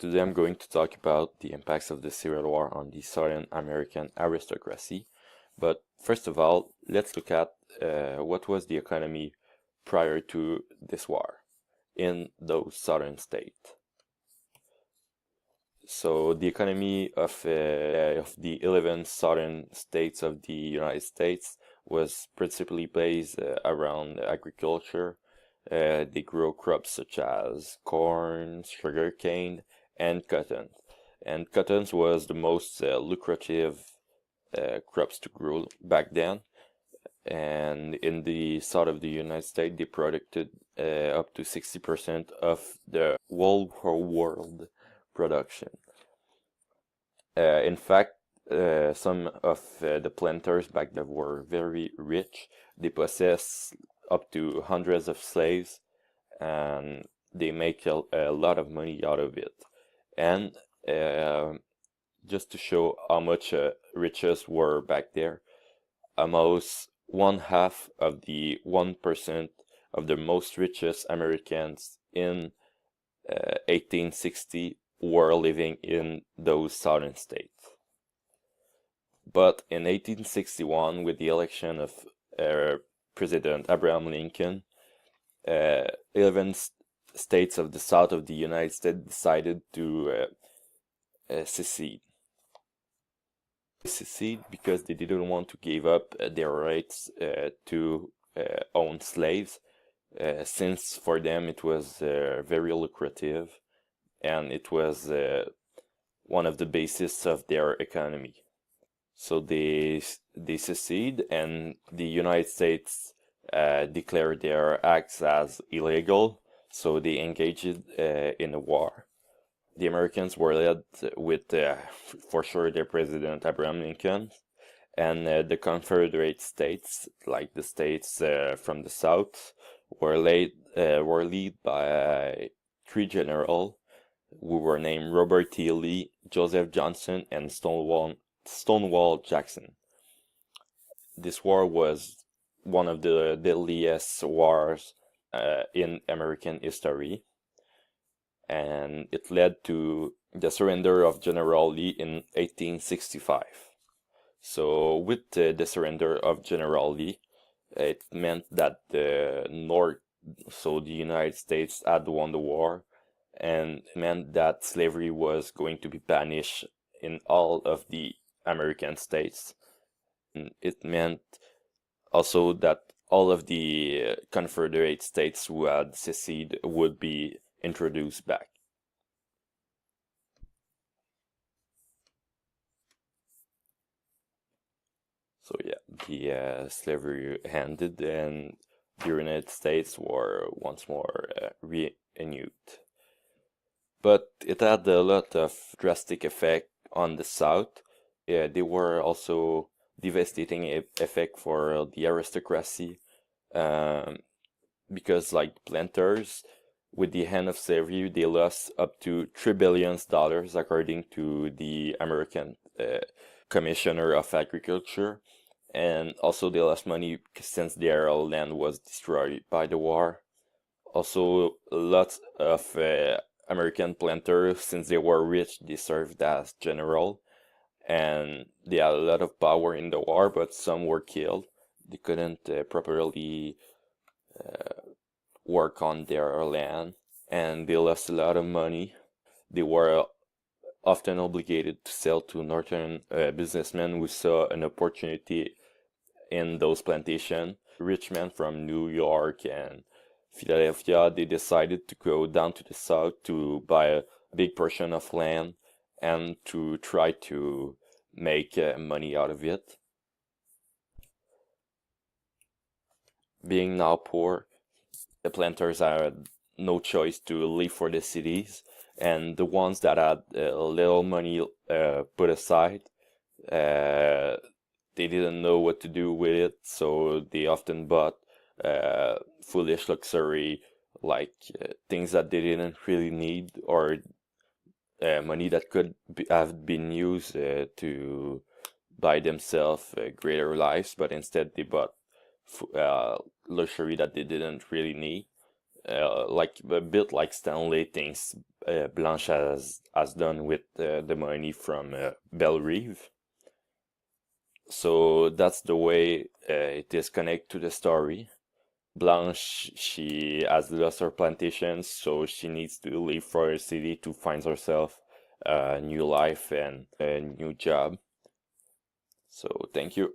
today I'm going to talk about the impacts of the Civil War on the Southern American aristocracy. But first of all, let's look at what was the economy prior to this war in those southern states. So the economy of the 11 southern states of the United States was principally based around agriculture. They grow crops such as corn, sugarcane, and cotton. And cotton was the most lucrative crops to grow back then. And in the south of the United States, they produced up to 60% of the whole world production. In fact, some of the planters back then were very rich. They possessed up to hundreds of slaves, and they make a lot of money out of it. And just to show how much riches were back there, almost one half of the 1% of the most richest Americans in 1860 were living in those southern states. But in 1861, with the election of President Abraham Lincoln, 11 states of the south of the United States decided to secede. They seceded because they didn't want to give up their rights to own slaves, since for them it was very lucrative, and it was one of the bases of their economy. So they secede, and the United States declared their acts as illegal, so they engaged in a war. The Americans were led with, for sure, their president Abraham Lincoln, and the Confederate States, like the states from the South, were led by three generals who were named Robert T. Lee, Joseph Johnson, and Stonewall Jackson. This war was one of the deadliest wars in American history, and it led to the surrender of General Lee in 1865. So with the surrender of General Lee, it meant that the North, so the United States, had won the war, and it meant that slavery was going to be banished in all of the American states. And it meant also that all of the Confederate states who had seceded would be introduced back. So yeah, the slavery ended, and the United States were once more renewed. But it had a lot of drastic effect on the South. They were also devastating effect for the aristocracy, because like planters, with the end of slavery, they lost up to $3 billion, according to the American Commissioner of Agriculture. And also they lost money since their land was destroyed by the war. Also, lots of American planters, since they were rich, they served as general, and they had a lot of power in the war, but some were killed. They couldn't properly work on their land, and they lost a lot of money. They were often obligated to sell to northern businessmen who saw an opportunity in those plantations. Rich men from New York and Philadelphia, they decided to go down to the south to buy a big portion of land and to try to make money out of it. Being now poor, the planters had no choice to leave for the cities, and the ones that had little money put aside, they didn't know what to do with it, so they often bought foolish luxury, like things that they didn't really need, or money that could have been used to buy themselves greater lives, but instead they bought luxury that they didn't really need, like a bit like Stanley thinks Blanche has done with the money from Bellerive. So that's the way it is connected to the story. Blanche, she has lost her plantations, so she needs to leave for her city to find herself a new life and a new job. So thank you.